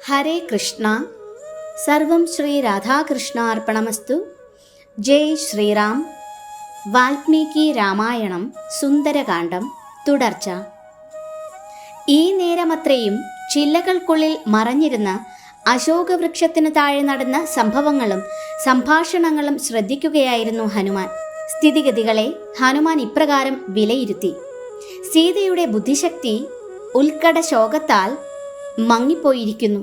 ഹരേ കൃഷ്ണ. സർവം ശ്രീ രാധാകൃഷ്ണാർപ്പണമസ്തു. ജയ് ശ്രീറാം. വാൽമീകി രാമായണം സുന്ദരകാന്ഡം തുടർച്ച. ഈ നേരമത്രയും ചില്ലകൾക്കുള്ളിൽ മറഞ്ഞിരുന്ന അശോകവൃക്ഷത്തിനു താഴെ നടന്ന സംഭവങ്ങളും സംഭാഷണങ്ങളും ശ്രദ്ധിക്കുകയായിരുന്നു ഹനുമാൻ. സ്ഥിതിഗതികളെ ഹനുമാൻ ഇപ്രകാരം വിലയിരുത്തി. സീതയുടെ ബുദ്ധിശക്തി ഉത്കട ശോകത്താൽ മങ്ങിപ്പോയിരിക്കുന്നു.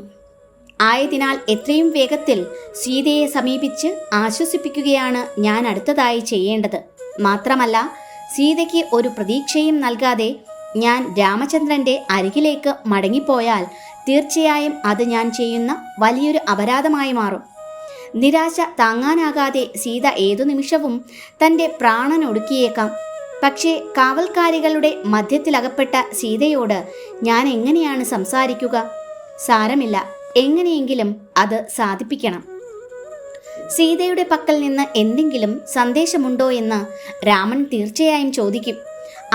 ആയതിനാൽ എത്രയും വേഗത്തിൽ സീതയെ സമീപിച്ച് ആശ്വസിപ്പിക്കുകയാണ് ഞാൻ അടുത്തതായി ചെയ്യേണ്ടത്. മാത്രമല്ല, സീതയ്ക്ക് ഒരു പ്രതീക്ഷയും നൽകാതെ ഞാൻ രാമചന്ദ്രൻ്റെ അരികിലേക്ക് മടങ്ങിപ്പോയാൽ തീർച്ചയായും അത് ഞാൻ ചെയ്യുന്ന വലിയൊരു അപരാധമായി മാറും. നിരാശ താങ്ങാനാകാതെ സീത ഏതു നിമിഷവും തൻ്റെ പ്രാണനൊടുക്കിയേക്കാം. പക്ഷേ കാവൽക്കാരികളുടെ മധ്യത്തിലകപ്പെട്ട സീതയോട് ഞാൻ എങ്ങനെയാണ് സംസാരിക്കുക? സാരമില്ല, എങ്ങനെയെങ്കിലും അത് സാധിപ്പിക്കണം. സീതയുടെ പക്കൽ നിന്ന് എന്തെങ്കിലും സന്ദേശമുണ്ടോ എന്ന് രാമൻ തീർച്ചയായും ചോദിക്കും.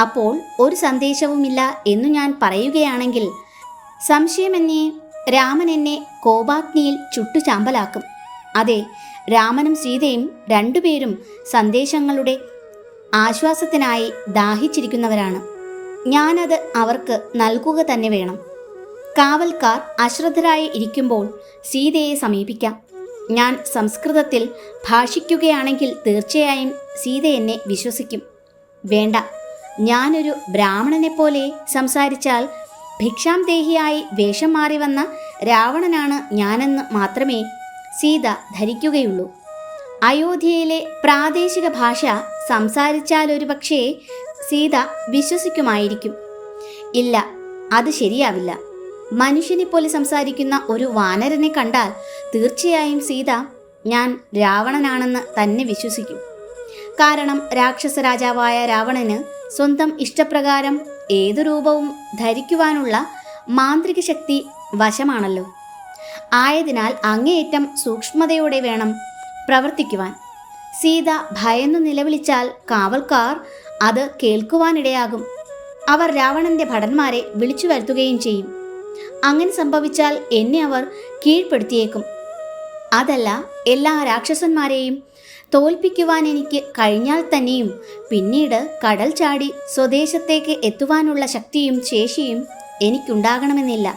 അപ്പോൾ ഒരു സന്ദേശവുമില്ല എന്നു ഞാൻ പറയുകയാണെങ്കിൽ സംശയമെന്നേ രാമൻ എന്നെ കോപാഗ്നിയിൽ ചുട്ടുചാമ്പലാക്കും. അതെ, രാമനും സീതയും രണ്ടുപേരും സന്ദേശങ്ങളുടെ ആശ്വാസത്തിനായി ദാഹിച്ചിരിക്കുന്നവരാണ്. ഞാനത് അവർക്ക് നൽകുക തന്നെ വേണം. കാവൽക്കാർ അശ്രദ്ധരായി ഇരിക്കുമ്പോൾ സീതയെ സമീപിക്കാം. ഞാൻ സംസ്കൃതത്തിൽ ഭാഷിക്കുകയാണെങ്കിൽ തീർച്ചയായും സീത എന്നെ വിശ്വസിക്കും. വേണ്ട, ഞാനൊരു ബ്രാഹ്മണനെപ്പോലെ സംസാരിച്ചാൽ ഭിക്ഷാംദേഹിയായി വേഷം മാറി വന്ന രാവണനാണ് ഞാനെന്ന് മാത്രമേ സീത ധരിക്കുകയുള്ളൂ. അയോധ്യയിലെ പ്രാദേശിക ഭാഷ സംസാരിച്ചാലൊരു പക്ഷേ സീത വിശ്വസിക്കുമായിരിക്കും. ഇല്ല, അത് ശരിയാവില്ല. മനുഷ്യനെ പോലെ സംസാരിക്കുന്ന ഒരു വാനരനെ കണ്ടാൽ തീർച്ചയായും സീത ഞാൻ രാവണനാണെന്ന് തന്നെ വിശ്വസിക്കും. കാരണം രാക്ഷസ രാജാവായ രാവണന് സ്വന്തം ഇഷ്ടപ്രകാരം ഏതു രൂപവും ധരിക്കുവാനുള്ള മാന്ത്രിക ശക്തി വശമാണല്ലോ. ആയതിനാൽ അങ്ങേയറ്റം സൂക്ഷ്മതയോടെ വേണം പ്രവർത്തിക്കുവാൻ. സീത ഭയന്നു നിലവിളിച്ചാൽ കാവൽക്കാർ അത് കേൾക്കുവാനിടയാകും. അവർ രാവണന്റെ ഭടന്മാരെ വിളിച്ചു വരുത്തുകയും ചെയ്യും. അങ്ങനെ സംഭവിച്ചാൽ എന്നെ അവർ കീഴ്പ്പെടുത്തിയേക്കും. അതല്ല, എല്ലാ രാക്ഷസന്മാരെയും തോൽപ്പിക്കുവാൻ എനിക്ക് കഴിഞ്ഞാൽ തന്നെയും പിന്നീട് കടൽ ചാടി സ്വദേശത്തേക്ക് എത്തുവാനുള്ള ശക്തിയും ശേഷിയും എനിക്കുണ്ടാകണമെന്നില്ല.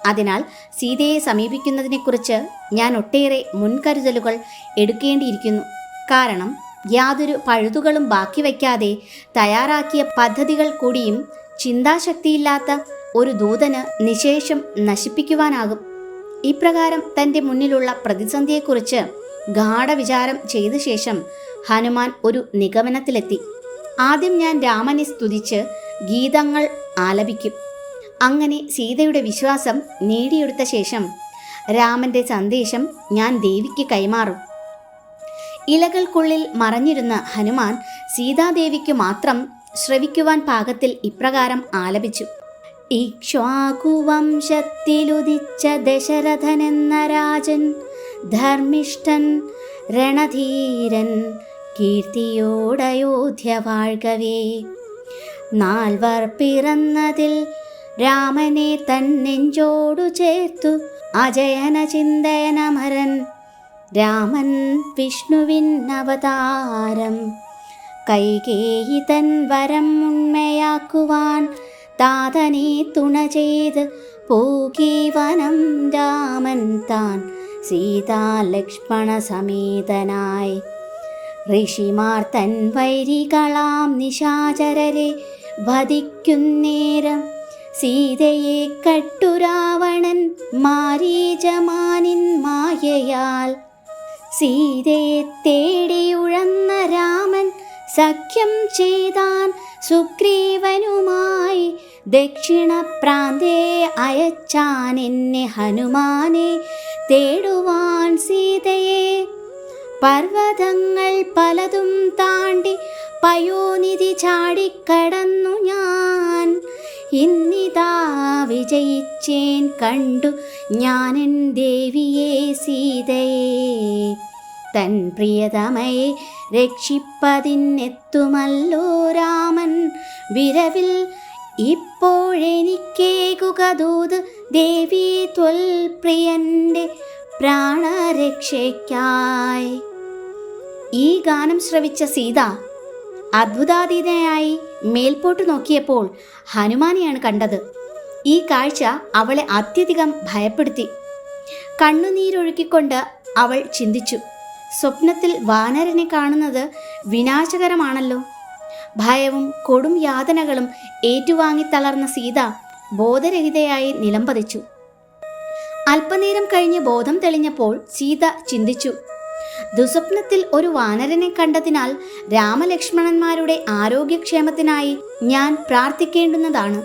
അതിനാൽ സീതയെ സമീപിക്കുന്നതിനെക്കുറിച്ച് ഞാൻ ഒട്ടേറെ മുൻകരുതലുകൾ എടുക്കേണ്ടിയിരിക്കുന്നു. കാരണം യാതൊരു പഴുതുകളും ബാക്കി വയ്ക്കാതെ തയ്യാറാക്കിയ പദ്ധതികൾ കൂടിയും ചിന്താശക്തിയില്ലാത്ത ഒരു ദൂതന് നിശേഷം നശിപ്പിക്കുവാനാകും. ഇപ്രകാരം തൻ്റെ മുന്നിലുള്ള പ്രതിസന്ധിയെക്കുറിച്ച് ഗാഢവിചാരം ചെയ്ത ശേഷം ഹനുമാൻ ഒരു നിഗമനത്തിലെത്തി. ആദ്യം ഞാൻ രാമനെ സ്തുതിച്ച് ഗീതങ്ങൾ ആലപിക്കും. അങ്ങനെ സീതയുടെ വിശ്വാസം നേടിയെടുത്ത ശേഷം രാമൻ്റെ സന്ദേശം ഞാൻ ദേവിക്ക് കൈമാറും. ഇലകൾക്കുള്ളിൽ മറഞ്ഞിരുന്ന ഹനുമാൻ സീതാദേവിക്ക് മാത്രം ശ്രവിക്കുവാൻ പാകത്തിൽ ഇപ്രകാരം ആലപിച്ചു. ഇക്ഷ്വാകുവംശത്തിലുദിച്ച ദശരഥനെന്ന രാജൻ, ധർമ്മിഷ്ഠൻ രണധീരൻ, കീർത്തിയോടയോധ്യ വാഴ്കവേ. നാൽവർ പിറന്നതിൽ രാമനെ തന്നെഞ്ചോടു ചേർത്തു, അജയന ചിന്തയനമരൻ രാമൻ വിഷ്ണുവിൻ അവതാരം. കൈകേയി തൻ വരം ഉണ്മയാക്കുവാൻ താതനെ തുണ ചെയ്ത് പോകീവനം രാമൻ താൻ സീതാലക്ഷ്മണ സമേതനായി. ഋഷിമാർ തൻ വൈരികളാം നിശാചരരെ വധിക്കുന്നേരം സീതയെ കട്ടു രാവണൻ മാരീചമാനിൻ മായയാൽ. സീതയെ തേടിയുഴന്ന രാമൻ സഖ്യം ചെയ്താൻ സുഗ്രീവനുമായി. ദക്ഷിണ പ്രാന്തേ അയച്ചാൻ എന്നെ ഹനുമാനെ തേടുവാൻ സീതയെ. പർവ്വതങ്ങൾ പലതും താണ്ടി പയോനിധി ചാടിക്കടന്നു ഞാൻ. ഇന്നിതാ വിജയിച്ചേൻ കണ്ടു ഞാനെൻ ദേവിയെ സീതയെ. തൻ പ്രിയതമയെ രക്ഷിപ്പതിനെത്തുമല്ലോ രാമൻ വിരവിൽ. ഇപ്പോഴെനിക്കേകുക ദൂത് ദേവി ത്വൽപ്രിയന്റെ പ്രാണരക്ഷയ്ക്കായി. ഈ ഗാനം ശ്രവിച്ച സീത അദ്ഭുതാതീതയായി മേൽപോട്ട് നോക്കിയപ്പോൾ ഹനുമാനെയാണ് കണ്ടത്. ഈ കാഴ്ച അവളെ അത്യധികം ഭയപ്പെടുത്തി. കണ്ണുനീരൊഴുക്കിക്കൊണ്ട് അവൾ ചിന്തിച്ചു, സ്വപ്നത്തിൽ വാനരനെ കാണുന്നത് വിനാശകരമാണല്ലോ. ഭയവും കൊടും യാതനകളും ഏറ്റുവാങ്ങി തളർന്ന സീത ബോധരഹിതയായി നിലംപതിച്ചു. അല്പനേരം കഴിഞ്ഞ് ബോധം തെളിഞ്ഞപ്പോൾ സീത ചിന്തിച്ചു, ദുസ്വപ്നത്തിൽ ഒരു വാനരനെ കണ്ടതിനാൽ രാമലക്ഷ്മണന്മാരുടെ ആരോഗ്യക്ഷേമത്തിനായി ഞാൻ പ്രാർത്ഥിക്കേണ്ടുന്നതാണ്.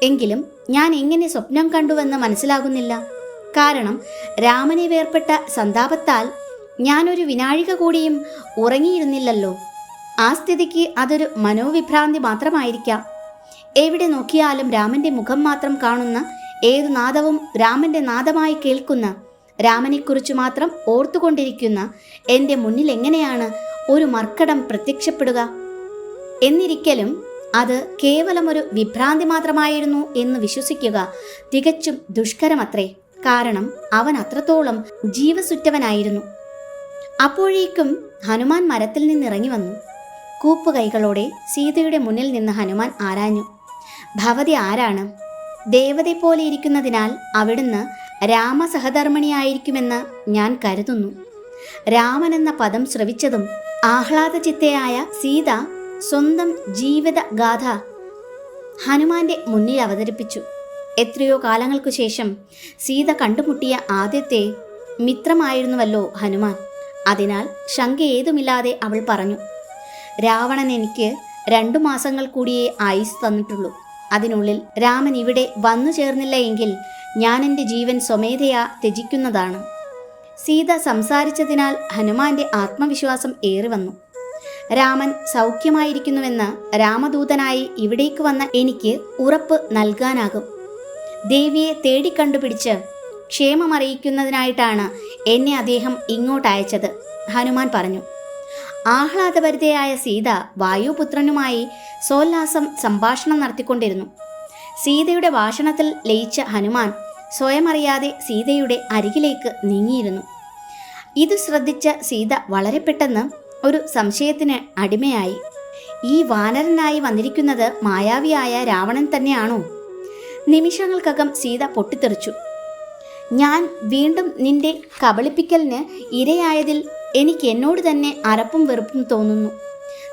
എങ്കിലും ഞാൻ എങ്ങനെ സ്വപ്നം കണ്ടുവെന്ന് മനസ്സിലാകുന്നില്ല. കാരണം രാമനെ വേർപെട്ട സന്താപത്താൽ ഞാനൊരു വിനാഴിക കൂടിയും ഉറങ്ങിയിരുന്നില്ലല്ലോ. ആ സ്ഥിതിക്ക് അതൊരു മനോവിഭ്രാന്തി മാത്രമായിരിക്കാം. എവിടെ നോക്കിയാലും രാമന്റെ മുഖം മാത്രം കാണുന്ന, ഏതു നാദവും രാമന്റെ നാദമായി കേൾക്കുന്ന, രാമനെക്കുറിച്ച് മാത്രം ഓർത്തുകൊണ്ടിരിക്കുന്ന എൻ്റെ മുന്നിൽ എങ്ങനെയാണ് ഒരു മർക്കടം പ്രത്യക്ഷപ്പെടുക? എന്നിരിക്കലും അത് കേവലം ഒരു വിഭ്രാന്തി മാത്രമായിരുന്നു എന്ന് വിശ്വസിക്കുക തികച്ചും ദുഷ്കരമത്രേ. കാരണം അവൻ അത്രത്തോളം ജീവസുറ്റവനായിരുന്നു. അപ്പോഴേക്കും ഹനുമാൻ മരത്തിൽ നിന്നിറങ്ങി വന്നു. കൂപ്പുകൈകളോടെ സീതയുടെ മുന്നിൽ നിന്ന് ഹനുമാൻ ആരാഞ്ഞു, ഭവതി ആരാണ്? ദേവതയെ പോലെ ഇരിക്കുന്നതിനാൽ അവിടുന്ന് രാമസഹധർമ്മിണിയായിരിക്കുമെന്ന് ഞാൻ കരുതുന്നു. രാമൻ എന്ന പദം ശ്രവിച്ചതും ആഹ്ലാദചിത്തയായ സീത സ്വന്തം ജീവിത ഗാഥ ഹനുമാന്റെ മുന്നിൽ അവതരിപ്പിച്ചു. എത്രയോ കാലങ്ങൾക്കു ശേഷം സീത കണ്ടുമുട്ടിയ ആദ്യത്തെ മിത്രമായിരുന്നുവല്ലോ ഹനുമാൻ. അതിനാൽ ശങ്കയേതുമില്ലാതെ അവൾ പറഞ്ഞു, രാവണൻ എനിക്ക് 2 മാസങ്ങൾ കൂടിയേ ആയുസ് തന്നിട്ടുള്ളൂ. അതിനുള്ളിൽ രാമൻ ഇവിടെ വന്നു ചേർന്നില്ല എങ്കിൽ ഞാൻ എൻ്റെ ജീവൻ സ്വമേധയാ ത്യജിക്കുന്നതാണ്. സീത സംസാരിച്ചതിനാൽ ഹനുമാന്റെ ആത്മവിശ്വാസം ഏറി വന്നു. രാമൻ സൗഖ്യമായിരിക്കുന്നുവെന്ന് രാമദൂതനായി ഇവിടേക്ക് വന്ന എനിക്ക് ഉറപ്പ് നൽകാനാകും. ദേവിയെ തേടിക്കണ്ടുപിടിച്ച് ക്ഷേമമറിയിക്കുന്നതിനായിട്ടാണ് എന്നെ അദ്ദേഹം ഇങ്ങോട്ടയച്ചത്, ഹനുമാൻ പറഞ്ഞു. ആഹ്ലാദഭരിതയായ സീത വായുപുത്രനുമായി സോല്ലാസം സംഭാഷണം നടത്തിക്കൊണ്ടിരുന്നു. സീതയുടെ ഭാഷണത്തിൽ ലയിച്ച ഹനുമാൻ സ്വയമറിയാതെ സീതയുടെ അരികിലേക്ക് നീങ്ങിയിരുന്നു. ഇത് ശ്രദ്ധിച്ച സീത വളരെ പെട്ടെന്ന് ഒരു സംശയത്തിന് അടിമയായി. ഈ വാനരനായി വന്നിരിക്കുന്നത് മായാവിയായ രാവണൻ തന്നെയാണോ? നിമിഷങ്ങൾക്കകം സീത പൊട്ടിത്തെറിച്ചു. ഞാൻ വീണ്ടും നിന്റെ കബളിപ്പിക്കലിന് ഇരയായതിൽ എനിക്ക് എന്നോട് തന്നെ അറപ്പും വെറുപ്പും തോന്നുന്നു.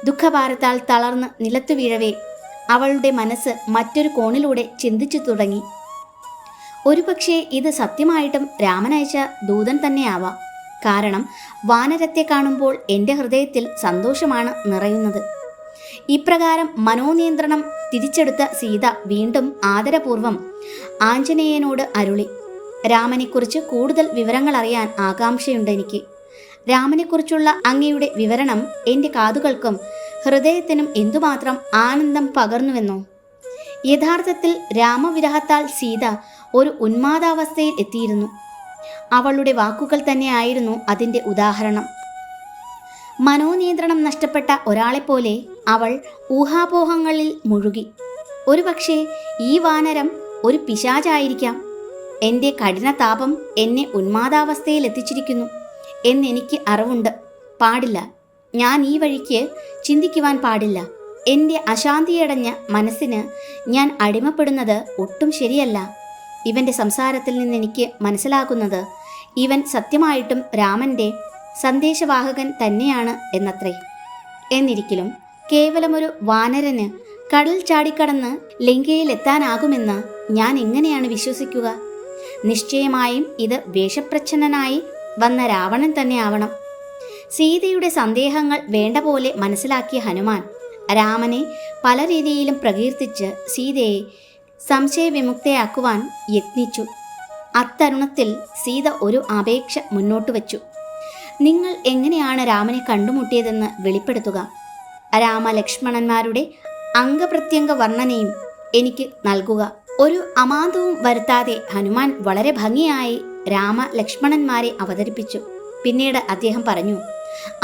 ദുഃഖഭാരത്താൽ തളർന്ന് നിലത്തു വീഴവേ അവളുടെ മനസ്സ് മറ്റൊരു കോണിലൂടെ ചിന്തിച്ചു തുടങ്ങി. ഒരുപക്ഷെ ഇത് സത്യമായിട്ടും രാമനയച്ച ദൂതൻ തന്നെയാവാം. കാരണം വാനരത്തെ കാണുമ്പോൾ എൻ്റെ ഹൃദയത്തിൽ സന്തോഷമാണ് നിറയുന്നത്. ഇപ്രകാരം മനോനിയന്ത്രണം തിരിച്ചെടുത്ത സീത വീണ്ടും ആദരപൂർവം ആഞ്ജനേയനോട് അരുളി, രാമനെക്കുറിച്ച് കൂടുതൽ വിവരങ്ങൾ അറിയാൻ ആകാംക്ഷയുണ്ടെനിക്ക്. രാമനെക്കുറിച്ചുള്ള അങ്ങയുടെ വിവരണം എൻ്റെ കാതുകൾക്കും ഹൃദയത്തിനും എന്തുമാത്രം ആനന്ദം പകർന്നുവെന്നോ. യഥാർത്ഥത്തിൽ രാമവിരഹത്താൽ സീത ഒരു ഉന്മാദാവസ്ഥയിൽ എത്തിയിരുന്നു. അവളുടെ വാക്കുകൾ തന്നെയായിരുന്നു അതിൻ്റെ ഉദാഹരണം. മനോനിയന്ത്രണം നഷ്ടപ്പെട്ട ഒരാളെപ്പോലെ അവൾ ഊഹാപോഹങ്ങളിൽ മുഴുകി. ഒരുപക്ഷെ ഈ വാനരം ഒരു പിശാചായിരിക്കാം. എൻ്റെ കഠിനതാപം എന്നെ ഉന്മാദാവസ്ഥയിൽ എത്തിച്ചിരിക്കുന്നു എന്നെനിക്ക് അറിവുണ്ട്. പാടില്ല, ഞാൻ ഈ വഴിക്ക് ചിന്തിക്കുവാൻ പാടില്ല. എൻ്റെ അശാന്തിയടഞ്ഞ മനസ്സിന് ഞാൻ അടിമപ്പെടുന്നത് ഒട്ടും ശരിയല്ല. ഇവൻ്റെ സംസാരത്തിൽ നിന്നെനിക്ക് മനസ്സിലാക്കുന്നത് ഇവൻ സത്യമായിട്ടും രാമൻ്റെ സന്ദേശവാഹകൻ തന്നെയാണ് എന്നത്രേ. എന്നിരിക്കലും കേവലമൊരു വാനരന് കടൽ ചാടിക്കടന്ന് ലങ്കയിലെത്താനാകുമെന്ന് ഞാൻ എങ്ങനെയാണ് വിശ്വസിക്കുക? നിശ്ചയമായും ഇത് വേഷപ്രച്ഛന്നനായി വന്ന രാവണൻ തന്നെയാവണം. സീതയുടെ സന്ദേഹങ്ങൾ വേണ്ട പോലെ മനസ്സിലാക്കിയ ഹനുമാൻ രാമനെ പല രീതിയിലും പ്രകീർത്തിച്ച് സീതയെ സംശയവിമുക്തയാക്കുവാൻ യത്നിച്ചു. അത്തരുണത്തിൽ സീത ഒരു അപേക്ഷ മുന്നോട്ട് വച്ചു. നിങ്ങൾ എങ്ങനെയാണ് രാമനെ കണ്ടുമുട്ടിയതെന്ന് വെളിപ്പെടുത്തുക. രാമലക്ഷ്മണന്മാരുടെ അംഗപ്രത്യംഗ വർണ്ണനയും എനിക്ക് നൽകുക. ഒരു അമാന്തവും വരുത്താതെ ഹനുമാൻ വളരെ ഭംഗിയായി രാമലക്ഷ്മണന്മാരെ അവതരിപ്പിച്ചു. പിന്നീട് അദ്ദേഹം പറഞ്ഞു,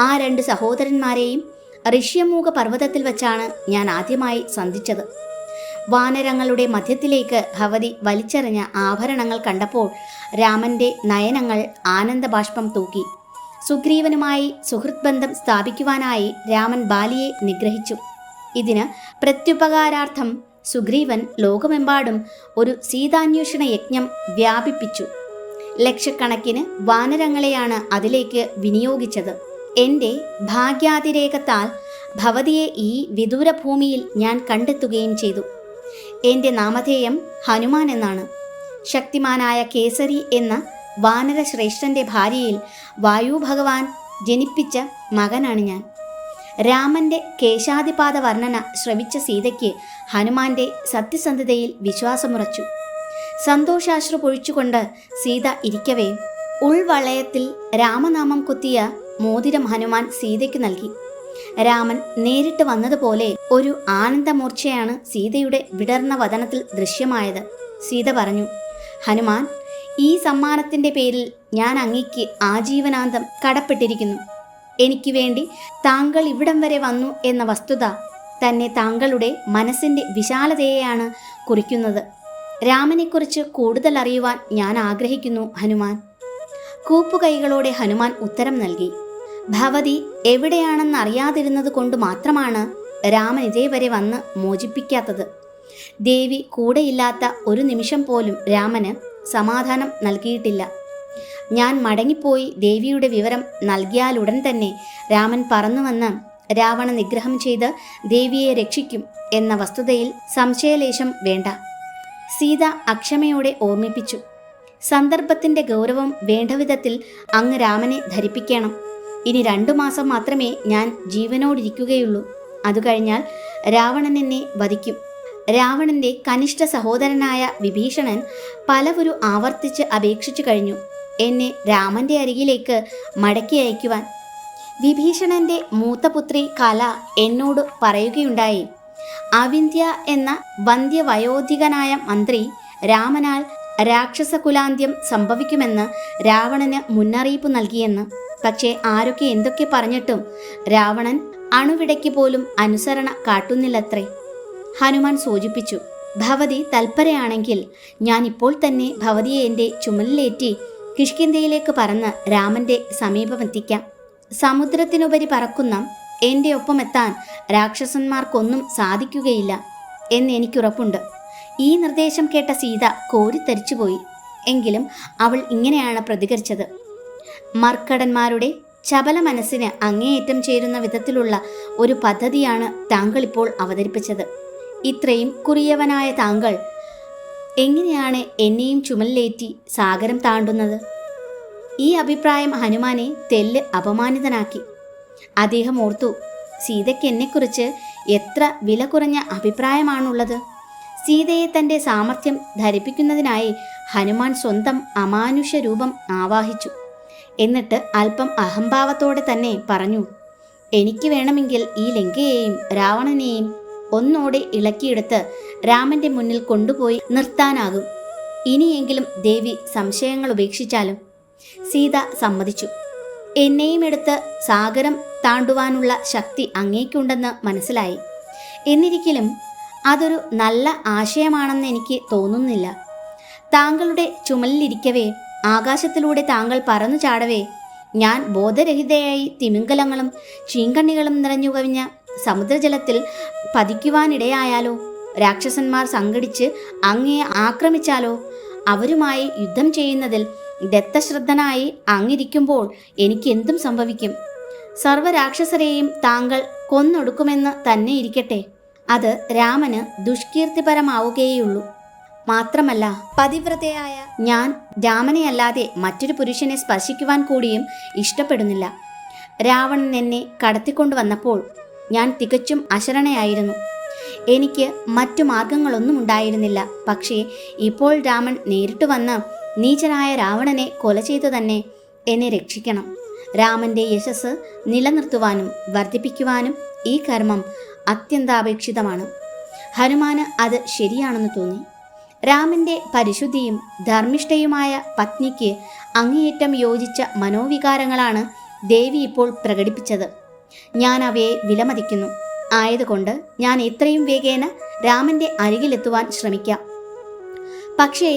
ആ 2 സഹോദരന്മാരെയും ഋഷ്യമൂക പർവ്വതത്തിൽ വച്ചാണ് ഞാൻ ആദ്യമായി സന്ധിച്ചത്. വാനരങ്ങളുടെ മധ്യത്തിലേക്ക് ഭവതി വലിച്ചെറിഞ്ഞ ആഭരണങ്ങൾ കണ്ടപ്പോൾ രാമന്റെ നയനങ്ങൾ ആനന്ദബാഷ്പം തൂക്കി. സുഗ്രീവനുമായി സുഹൃത്ബന്ധം സ്ഥാപിക്കുവാനായി രാമൻ ബാലിയെ നിഗ്രഹിച്ചു. ഇതിന് പ്രത്യുപകാരാർത്ഥം സുഗ്രീവൻ ലോകമെമ്പാടും ഒരു സീതാന്വേഷണ യജ്ഞം വ്യാപിപ്പിച്ചു. ലക്ഷക്കണക്കിന് വാനരങ്ങളെയാണ് അതിലേക്ക് വിനിയോഗിച്ചത്. എൻ്റെ ഭാഗ്യാതിരേകത്താൽ ഭവതിയെ ഈ വിദൂരഭൂമിയിൽ ഞാൻ കണ്ടെത്തുകയും ചെയ്തു. എൻ്റെ നാമധേയം ഹനുമാൻ എന്നാണ്. ശക്തിമാനായ കേസരി എന്ന വാനരശ്രേഷ്ഠൻ്റെ ഭാര്യയിൽ വായു ഭഗവാൻ ജനിപ്പിച്ച മകനാണ് ഞാൻ. രാമൻ്റെ കേശാദിപാത വർണ്ണന ശ്രവിച്ച സീതയ്ക്ക് ഹനുമാന്റെ സത്യസന്ധതയിൽ വിശ്വാസമുറച്ചു. സന്തോഷാശ്രു പൊഴിച്ചുകൊണ്ട് സീത ഇരിക്കവേ ഉൾവളയത്തിൽ രാമനാമം കുത്തിയ മോതിരം ഹനുമാൻ സീതയ്ക്ക് നൽകി. രാമൻ നേരിട്ട് വന്നതുപോലെ ഒരു ആനന്ദമൂർച്ചയാണ് സീതയുടെ വിടർന്ന വദനത്തിൽ ദൃശ്യമായത്. സീത പറഞ്ഞു, ഹനുമാൻ, ഈ സമ്മാനത്തിൻ്റെ പേരിൽ ഞാൻ അങ്ങയ്ക്ക് ആജീവനാന്തം കടപ്പെട്ടിരിക്കുന്നു. എനിക്ക് വേണ്ടി താങ്കൾ ഇവിടം വരെ വന്നു എന്ന വസ്തുത തന്നെ താങ്കളുടെ മനസ്സിൻ്റെ വിശാലതയെയാണ് കുറിക്കുന്നത്. രാമനെക്കുറിച്ച് കൂടുതൽ അറിയുവാൻ ഞാൻ ആഗ്രഹിക്കുന്നു ഹനുമാൻ. കൂപ്പുകൈകളോടെ ഹനുമാൻ ഉത്തരം നൽകി. ഭവതി എവിടെയാണെന്നറിയാതിരുന്നത് കൊണ്ട് മാത്രമാണ് രാമൻ ഇതേവരെ വന്ന് മോചിപ്പിക്കാത്തത്. ദേവി കൂടെയില്ലാത്ത ഒരു നിമിഷം പോലും രാമന് സമാധാനം നൽകിയിട്ടില്ല. ഞാൻ മടങ്ങിപ്പോയി ദേവിയുടെ വിവരം നൽകിയാലുടൻ തന്നെ രാമൻ പറന്നുവന്ന് രാവണ നിഗ്രഹം ചെയ്ത് ദേവിയെ രക്ഷിക്കും എന്ന വസ്തുതയിൽ സംശയലേശം വേണ്ട. സീത അക്ഷമയോടെ ഓർമ്മിപ്പിച്ചു. സന്ദർഭത്തിൻ്റെ ഗൗരവം വേണ്ടവിധത്തിൽ അങ്ങ് രാമനെ ധരിപ്പിക്കണം. ഇനി 2 മാസം മാത്രമേ ഞാൻ ജീവനോടിരിക്കുകയുള്ളൂ. അതുകഴിഞ്ഞാൽ രാവണൻ എന്നെ വധിക്കും. രാവണന്റെ കനിഷ്ഠ സഹോദരനായ വിഭീഷണൻ പലവരു ആവർത്തിച്ച് അപേക്ഷിച്ചു കഴിഞ്ഞു എന്നെ രാമന്റെ അരികിലേക്ക് മടക്കി അയക്കുവാൻ. വിഭീഷണന്റെ മൂത്തപുത്രി കല എന്നോട് പറയുകയുണ്ടായി, അവിന്ധ്യ എന്ന വന്ധ്യവയോധികനായ മന്ത്രി രാമനാൽ രാക്ഷസകുലാന്ത്യം സംഭവിക്കുമെന്ന് രാവണന് മുന്നറിയിപ്പ് നൽകിയെന്ന്. പക്ഷേ ആരൊക്കെ എന്തൊക്കെ പറഞ്ഞിട്ടും രാവണൻ അണുവിടയ്ക്ക് പോലും അനുസരണ കാട്ടുന്നില്ലത്രേ. ഹനുമാൻ സൂചിപ്പിച്ചു, ഭവതി തൽപരയാണെങ്കിൽ ഞാൻ ഇപ്പോൾ തന്നെ ഭവതിയെ എൻ്റെ ചുമലിലേറ്റി കിഷ്കിന്ധയിലേക്ക് പറന്ന് രാമന്റെ സമീപമെത്തിക്കാം. സമുദ്രത്തിനുപരി പറക്കുന്ന എൻ്റെ ഒപ്പമെത്താൻ രാക്ഷസന്മാർക്കൊന്നും സാധിക്കുകയില്ല എന്നെനിക്കുറപ്പുണ്ട്. ഈ നിർദ്ദേശം കേട്ട സീത കോരിത്തരിച്ചുപോയി. എങ്കിലും അവൾ ഇങ്ങനെയാണ് പ്രതികരിച്ചത്. മർക്കടന്മാരുടെ ചപല മനസ്സിന് അങ്ങേയറ്റം ചേരുന്ന വിധത്തിലുള്ള ഒരു പദ്ധതിയാണ് താങ്കൾ ഇപ്പോൾ അവതരിപ്പിച്ചത്. ഇത്രയും കുറിയവനായ താങ്കൾ എങ്ങനെയാണ് എന്നെയും ചുമലിലേറ്റി സാഗരം താണ്ടുന്നത്? ഈ അഭിപ്രായം ഹനുമാനെ തെല്ല് അപമാനിതനാക്കി. അദ്ദേഹം ഓർത്തു, സീതയ്ക്ക് എന്നെക്കുറിച്ച് എത്ര വില കുറഞ്ഞ അഭിപ്രായമാണുള്ളത്. സീതയെ തൻ്റെ സാമർഥ്യം ധരിപ്പിക്കുന്നതിനായി ഹനുമാൻ സ്വന്തം അമാനുഷ്യ രൂപം ആവാഹിച്ചു. എന്നിട്ട് അല്പം അഹംഭാവത്തോടെ തന്നെ പറഞ്ഞു, എനിക്ക് വേണമെങ്കിൽ ഈ ലങ്കയെയും രാവണനെയും ഒന്നോടെ ഇളക്കിയെടുത്ത് രാമന്റെ മുന്നിൽ കൊണ്ടുപോയി നിർത്താനാകും. ഇനിയെങ്കിലും ദേവി സംശയങ്ങൾ ഉപേക്ഷിച്ചാലും. സീത സമ്മതിച്ചു. എന്നെയും എടുത്ത് സാഗരം താണ്ടുവാനുള്ള ശക്തി അങ്ങേക്കുണ്ടെന്ന് മനസ്സിലായി. എന്നിരിക്കലും അതൊരു നല്ല ആശയമാണെന്ന് എനിക്ക് തോന്നുന്നില്ല. താങ്കളുടെ ചുമലിലിരിക്കവേ ആകാശത്തിലൂടെ താങ്കൾ പറന്നു ചാടവേ ഞാൻ ബോധരഹിതയായി തിമിംഗലങ്ങളും ചീങ്കണ്ണികളും നിറഞ്ഞു കവിഞ്ഞ സമുദ്രജലത്തിൽ പതിക്കുവാനിടയായാലോ? രാക്ഷസന്മാർ സംഘടിച്ച് അങ്ങയെ ആക്രമിച്ചാലോ? അവരുമായി യുദ്ധം ചെയ്യുന്നതിൽ ദത്തശ്രദ്ധനായി അങ്ങിരിക്കുമ്പോൾ എനിക്ക് എന്തും സംഭവിക്കും. സർവ്വരാക്ഷസരെയും താങ്കൾ കൊന്നൊടുക്കുമെന്ന് തന്നെ ഇരിക്കട്ടെ, അത് രാമന് ദുഷ്കീർത്തിപരമാവുകയുള്ളൂ. മാത്രമല്ല, പതിവ്രതയായ ഞാൻ രാമനെയല്ലാതെ മറ്റൊരു പുരുഷനെ സ്പർശിക്കുവാൻ കൂടിയും ഇഷ്ടപ്പെടുന്നില്ല. രാവണൻ എന്നെ കടത്തിക്കൊണ്ടുവന്നപ്പോൾ ഞാൻ തികച്ചും അശരണയായിരുന്നു. എനിക്ക് മറ്റു മാർഗങ്ങളൊന്നും ഉണ്ടായിരുന്നില്ല. പക്ഷേ ഇപ്പോൾ രാമൻ നേരിട്ട് വന്ന് നീചനായ രാവണനെ കൊല ചെയ്തു തന്നെ എന്നെ രക്ഷിക്കണം. രാമന്റെ യശസ് നിലനിർത്തുവാനും വർദ്ധിപ്പിക്കുവാനും ഈ കർമ്മം അത്യന്താപേക്ഷിതമാണ്. ഹനുമാന് അത് ശരിയാണെന്ന് തോന്നി. രാമന്റെ പരിശുദ്ധിയും ധർമ്മിഷ്ഠയുമായ പത്നിക്ക് അങ്ങേയറ്റം യോജിച്ച മനോവികാരങ്ങളാണ് ദേവി ഇപ്പോൾ പ്രകടിപ്പിച്ചത്. ഞാൻ അവയെ വിലമതിക്കുന്നു. ആയതുകൊണ്ട് ഞാൻ എത്രയും വേഗേന രാമന്റെ അരികിലെത്തുവാൻ ശ്രമിക്കാം. പക്ഷേ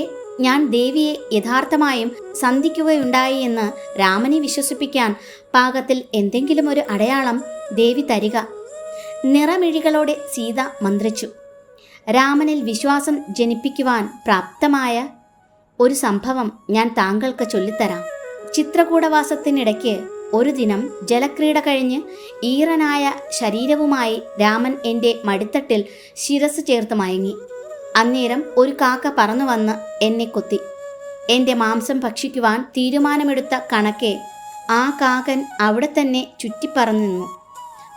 ഞാൻ ദേവിയെ യഥാർത്ഥമായും സന്ധിക്കുകയുണ്ടായി എന്ന് രാമനെ വിശ്വസിപ്പിക്കാൻ പാകത്തിൽ എന്തെങ്കിലും ഒരു അടയാളം ദേവി തരിക. നിറമിഴികളോടെ സീത മന്ത്രിച്ചു. രാമനിൽ വിശ്വാസം ജനിപ്പിക്കുവാൻ പ്രാപ്തമായ ഒരു സംഭവം ഞാൻ താങ്കൾക്ക് ചൊല്ലിത്തരാം. ചിത്രകൂടവാസത്തിനിടയ്ക്ക് ഒരു ദിനം ജലക്രീഡ കഴിഞ്ഞ് ഈറനായ ശരീരവുമായി രാമൻ എൻ്റെ മടിത്തട്ടിൽ ശിരസ് ചേർത്ത് മയങ്ങി. അന്നേരം ഒരു കാക്ക പറന്നു വന്ന് എന്നെ കൊത്തി. എൻ്റെ മാംസം ഭക്ഷിക്കുവാൻ തീരുമാനമെടുത്ത കണക്കെ ആ കാക്കൻ അവിടെ തന്നെ ചുറ്റിപ്പറന്നു നിന്നു.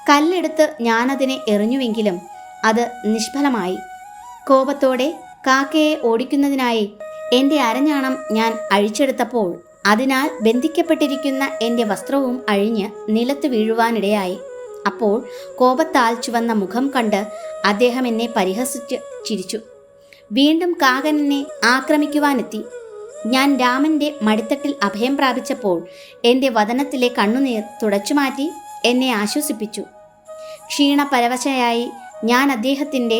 കല്ലെടുത്ത് ഞാനതിനെ എറിഞ്ഞുവെങ്കിലും അത് നിഷ്ഫലമായി. കോപത്തോടെ കാക്കയെ ഓടിക്കുന്നതിനായി എൻ്റെ അരഞ്ഞാണം ഞാൻ അഴിച്ചെടുത്തപ്പോൾ അതിനാൽ ബന്ധിക്കപ്പെട്ടിരിക്കുന്ന എൻ്റെ വസ്ത്രവും അഴിഞ്ഞ് നിലത്ത് വീഴുവാനിടയായി. അപ്പോൾ കോപത്താൽ ചുവന്ന മുഖം കണ്ട് അദ്ദേഹം എന്നെ പരിഹസിച്ച് ചിരിച്ചു. വീണ്ടും കാകൻ എന്നെ ആക്രമിക്കുവാനെത്തി. ഞാൻ രാമൻ്റെ മടിത്തട്ടിൽ അഭയം പ്രാപിച്ചപ്പോൾ എൻ്റെ വദനത്തിലെ കണ്ണുനീർ തുടച്ചുമാറ്റി എന്നെ ആശ്വസിപ്പിച്ചു. ക്ഷീണപരവശയായി ഞാൻ അദ്ദേഹത്തിൻ്റെ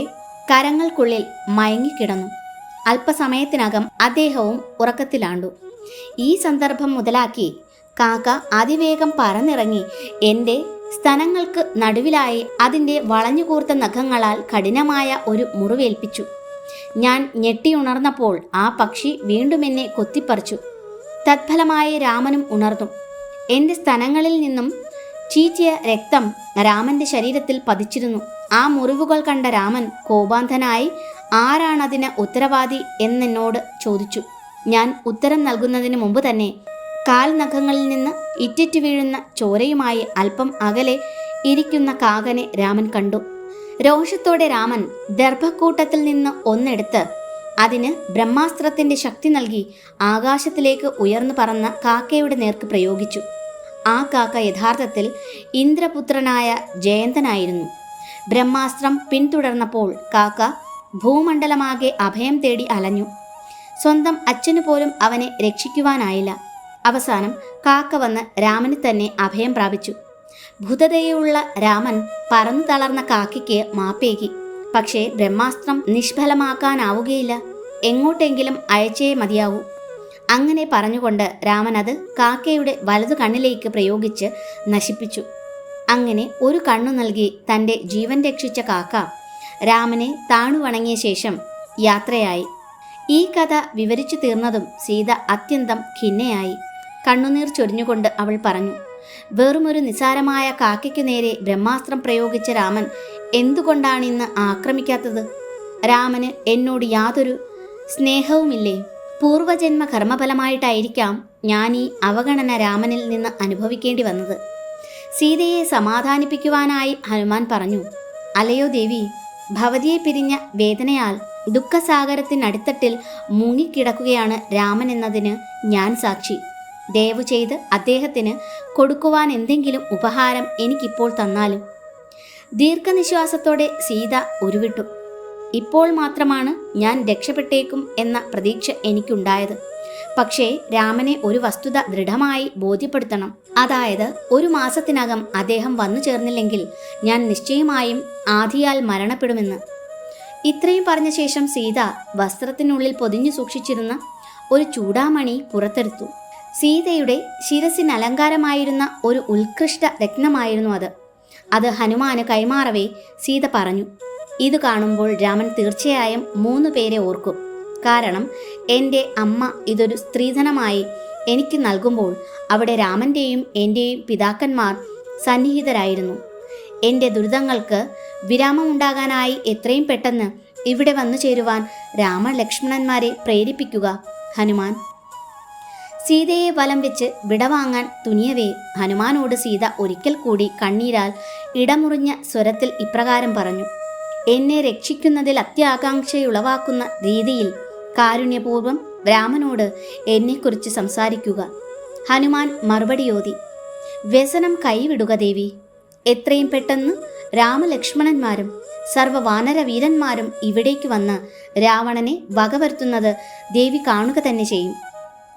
കരങ്ങൾക്കുള്ളിൽ മയങ്ങിക്കിടന്നു. അല്പസമയത്തിനകം അദ്ദേഹവും ഉറക്കത്തിലാണ്ടു. ഈ സന്ദർഭം മുതലാക്കി കാക്ക അതിവേഗം പറന്നിറങ്ങി എൻ്റെ സ്തനങ്ങൾക്ക് നടുവിലായി അതിൻ്റെ വളഞ്ഞുകൂർത്ത നഖങ്ങളാൽ കഠിനമായ ഒരു മുറിവേൽപ്പിച്ചു. ഞാൻ ഞെട്ടിയുണർന്നപ്പോൾ ആ പക്ഷി വീണ്ടും എന്നെ കൊത്തിപ്പറിച്ചു. തത്ഫലമായി രാമനും ഉണർന്നു. എൻ്റെ സ്തനങ്ങളിൽ നിന്നും ചീറ്റിയ രക്തം രാമൻ്റെ ശരീരത്തിൽ പതിച്ചിരുന്നു. ആ മുറിവുകൾ കണ്ട രാമൻ കോപാന്ധനായി ആരാണതിന് ഉത്തരവാദി എന്നെന്നോട് ചോദിച്ചു. ഞാൻ ഉത്തരം നൽകുന്നതിന് മുമ്പ് തന്നെ കാൽനഖങ്ങളിൽ നിന്ന് ഇറ്റിറ്റ് വീഴുന്ന ചോരയുമായി അല്പം അകലെ ഇരിക്കുന്ന കാകനെ രാമൻ കണ്ടു. രോഷത്തോടെ രാമൻ ദർഭക്കൂട്ടത്തിൽ നിന്ന് ഒന്നെടുത്ത് അതിന് ബ്രഹ്മാസ്ത്രത്തിന്റെ ശക്തി നൽകി ആകാശത്തിലേക്ക് ഉയർന്നു പറന്ന കാക്കയുടെ നേർക്ക് പ്രയോഗിച്ചു. ആ കാക്ക യഥാർത്ഥത്തിൽ ഇന്ദ്രപുത്രനായ ജയന്തനായിരുന്നു. ബ്രഹ്മാസ്ത്രം പിന്തുടർന്നപ്പോൾ കാക്ക ഭൂമണ്ഡലമാകെ അഭയം തേടി അലഞ്ഞു. സ്വന്തം അച്ഛനു പോലും അവനെ രക്ഷിക്കുവാനായില്ല. അവസാനം കാക്ക വന്ന് രാമന് തന്നെ അഭയം പ്രാപിച്ചു. ഭൂതതയുള്ള രാമൻ പറന്നു തളർന്ന കാക്കയ്ക്ക് മാപ്പേകി. പക്ഷേ ബ്രഹ്മാസ്ത്രം നിഷ്ഫലമാക്കാനാവുകയില്ല. എങ്ങോട്ടെങ്കിലും അയച്ചേ മതിയാവൂ. അങ്ങനെ പറഞ്ഞുകൊണ്ട് രാമൻ അത് കാക്കയുടെ വലതു കണ്ണിലേക്ക് പ്രയോഗിച്ച് നശിപ്പിച്ചു. അങ്ങനെ ഒരു കണ്ണു നൽകി തൻ്റെ ജീവൻ രക്ഷിച്ച കാക്ക രാമനെ താണുവണങ്ങിയ ശേഷം യാത്രയായി. ഈ കഥ വിവരിച്ചു തീർന്നതും സീത അത്യന്തം ഖിന്നയായി. കണ്ണുനീർ ചൊരിഞ്ഞുകൊണ്ട് അവൾ പറഞ്ഞു, വെറുമൊരു നിസാരമായ കാക്കയ്ക്കു നേരെ ബ്രഹ്മാസ്ത്രം പ്രയോഗിച്ച രാമൻ എന്തുകൊണ്ടാണിന്ന് ആക്രമിക്കാത്തത്? രാമന് എന്നോട് യാതൊരു സ്നേഹവുമില്ലേ? പൂർവജന്മ കർമ്മഫലമായിട്ടായിരിക്കാം ഞാൻ ഈ അവഗണന രാമനിൽ നിന്ന് അനുഭവിക്കേണ്ടി വന്നത്. സീതയെ സമാധാനിപ്പിക്കുവാനായി ഹനുമാൻ പറഞ്ഞു, അലയോ ദേവി, ഭവതിയെ പിരിഞ്ഞ വേദനയാൽ ദുഃഖസാഗരത്തിനടിത്തട്ടിൽ മുങ്ങിക്കിടക്കുകയാണ് രാമൻ എന്നതിന് ഞാൻ സാക്ഷി. ദയവു ചെയ്ത് അദ്ദേഹത്തിന് കൊടുക്കുവാൻ എന്തെങ്കിലും ഉപഹാരം എനിക്കിപ്പോൾ തന്നാലും. ദീർഘനിശ്വാസത്തോടെ സീത ഉരുവിട്ടു. ഇപ്പോൾ മാത്രമാണ് ഞാൻ രക്ഷപ്പെട്ടേക്കും എന്ന പ്രതീക്ഷ എനിക്കുണ്ടായത്. പക്ഷേ രാമനെ ഒരു വസ്തുത ദൃഢമായി ബോധ്യപ്പെടുത്തണം. അതായത് 1 മാസത്തിനകം അദ്ദേഹം വന്നു ചേർന്നില്ലെങ്കിൽ ഞാൻ നിശ്ചയമായും ആധിയാൽ മരണപ്പെടുമെന്ന്. ഇത്രയും പറഞ്ഞ ശേഷം സീത വസ്ത്രത്തിനുള്ളിൽ പൊതിഞ്ഞു സൂക്ഷിച്ചിരുന്ന ഒരു ചൂടാമണി പുറത്തെടുത്തു. സീതയുടെ ശിരസിന് അലങ്കാരമായിരുന്ന ഒരു ഉത്കൃഷ്ട രത്നമായിരുന്നു അത്. അത് ഹനുമാന് കൈമാറവേ സീത പറഞ്ഞു, ഇത് കാണുമ്പോൾ രാമൻ തീർച്ചയായും 3 പേരെ ഓർക്കും. കാരണം എൻ്റെ അമ്മ ഇതൊരു സ്ത്രീധനമായി എനിക്ക് നൽകുമ്പോൾ അവിടെ രാമൻ്റെയും എൻ്റെയും പിതാക്കന്മാർ സന്നിഹിതരായിരുന്നു. എൻ്റെ ദുരിതങ്ങൾക്ക് വിരാമമുണ്ടാകാനായി എത്രയും പെട്ടെന്ന് ഇവിടെ വന്നു ചേരുവാൻ രാമലക്ഷ്മണന്മാരെ പ്രേരിപ്പിക്കുക ഹനുമാൻ. സീതയെ വലം വെച്ച് വിടവാങ്ങാൻ തുനിയവേ ഹനുമാനോട് സീത ഒരിക്കൽ കൂടി കണ്ണീരാൽ ഇടമുറിഞ്ഞ സ്വരത്തിൽ ഇപ്രകാരം പറഞ്ഞു, എന്നെ രക്ഷിക്കുന്നതിൽ അത്യാകാംക്ഷയുളവാക്കുന്ന രീതിയിൽ കാരുണ്യപൂർവ്വം രാമനോട് എന്നെക്കുറിച്ച് സംസാരിക്കുക. ഹനുമാൻ മറുപടിയോതി, വ്യസനം കൈവിടുക ദേവി. എത്രയും പെട്ടെന്ന് രാമലക്ഷ്മണന്മാരും സർവ്വവാനരവീരന്മാരും ഇവിടേക്ക് വന്ന് രാവണനെ വകവരുത്തുന്നത് ദേവി കാണുക തന്നെ ചെയ്യും.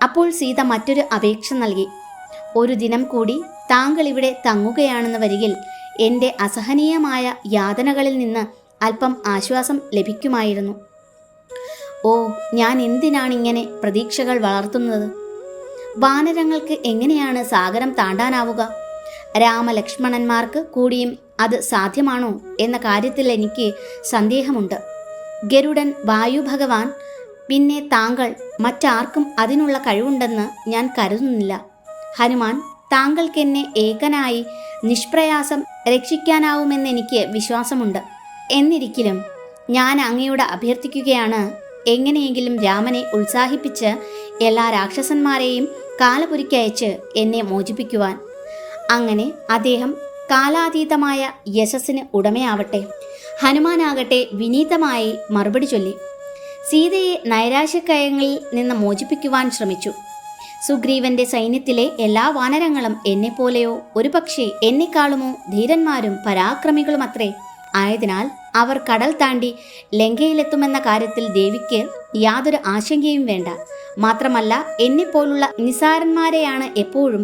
അപ്പോൾ സീത മറ്റൊരു അപേക്ഷ നൽകി, ഒരു ദിനം കൂടി താങ്കൾ ഇവിടെ തങ്ങുകയാണെന്ന് വരികിൽ എൻ്റെ അസഹനീയമായ യാതനകളിൽ നിന്ന് അല്പം ആശ്വാസം ലഭിക്കുമായിരുന്നു. ഓ, ഞാൻ എന്തിനാണിങ്ങനെ പ്രതീക്ഷകൾ വളർത്തുന്നത്? വാനരങ്ങൾക്ക് എങ്ങനെയാണ് സാഗരം താണ്ടാനാവുക? രാമലക്ഷ്മണന്മാർക്ക് കൂടിയും അത് സാധ്യമാണോ എന്ന കാര്യത്തിൽ എനിക്ക് സന്ദേഹമുണ്ട്. ഗരുഡൻ, വായു ഭഗവാൻ, പിന്നെ താങ്കൾ, മറ്റാർക്കും അതിനുള്ള കഴിവുണ്ടെന്ന് ഞാൻ കരുതുന്നില്ല. ഹനുമാൻ, താങ്കൾക്കെന്നെ ഏകനായി നിഷ്പ്രയാസം രക്ഷിക്കാനാവുമെന്നെനിക്ക് വിശ്വാസമുണ്ട്. എന്നിരിക്കലും ഞാൻ അങ്ങയോട് അഭ്യർത്ഥിക്കുകയാണ്, എങ്ങനെയെങ്കിലും രാമനെ ഉത്സാഹിപ്പിച്ച് എല്ലാ രാക്ഷസന്മാരെയും കാലപുരിക്കയച്ച് എന്നെ മോചിപ്പിക്കുവാൻ. അങ്ങനെ അദ്ദേഹം കാലാതീതമായ യശസ്സിന് ഉടമയാവട്ടെ. ഹനുമാനാകട്ടെ വിനീതമായി മറുപടി ചൊല്ലി. സീതയെ നൈരാശ്യക്കയങ്ങളിൽ നിന്ന് മോചിപ്പിക്കുവാൻ ശ്രമിച്ചു. സുഗ്രീവന്റെ സൈന്യത്തിലെ എല്ലാ വാനരങ്ങളും എന്നെപ്പോലെയോ ഒരുപക്ഷെ എന്നെക്കാളുമോ ധീരന്മാരും പരാക്രമികളുമത്രേ. ആയതിനാൽ അവർ കടൽ താണ്ടി ലങ്കയിലെത്തുമെന്ന കാര്യത്തിൽ ദേവിക്ക് യാതൊരു ആശങ്കയും വേണ്ട. മാത്രമല്ല, എന്നെപ്പോലുള്ള നിസാരന്മാരെയാണ് എപ്പോഴും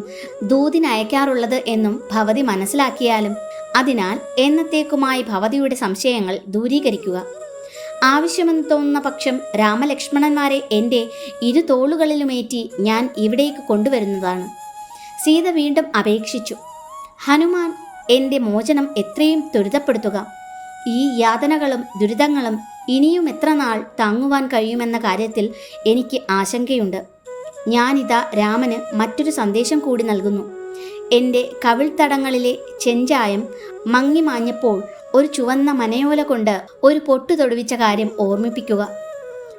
ദൂതിനയക്കാറുള്ളത് എന്നും ഭവതി മനസ്സിലാക്കിയാലും. അതിനാൽ എന്നത്തേക്കുമായി ഭവതിയുടെ സംശയങ്ങൾ ദൂരീകരിക്കുക. ആവശ്യമെന്ന് തോന്നുന്ന പക്ഷം രാമലക്ഷ്മണന്മാരെ എൻ്റെ ഇരുതോളുകളിലുമേറ്റി ഞാൻ ഇവിടേക്ക് കൊണ്ടുവരുന്നതാണ്. സീത വീണ്ടും അപേക്ഷിച്ചു. ഹനുമാൻ, എൻ്റെ മോചനം എത്രയും ത്വരിതപ്പെടുത്തുക. ഈ യാതനകളും ദുരിതങ്ങളും ഇനിയും എത്ര നാൾ താങ്ങുവാൻ കഴിയുമെന്ന കാര്യത്തിൽ എനിക്ക് ആശങ്കയുണ്ട്. ഞാനിതാ രാമന് മറ്റൊരു സന്ദേശം കൂടി നൽകുന്നു. എൻ്റെ കവിൾത്തടങ്ങളിലെ ചെഞ്ചായം മങ്ങിമാഞ്ഞപ്പോൾ ഒരു ചുവന്ന മനയോല കൊണ്ട് ഒരു പൊട്ടു തൊടുവിച്ച കാര്യം ഓർമ്മിപ്പിക്കുക.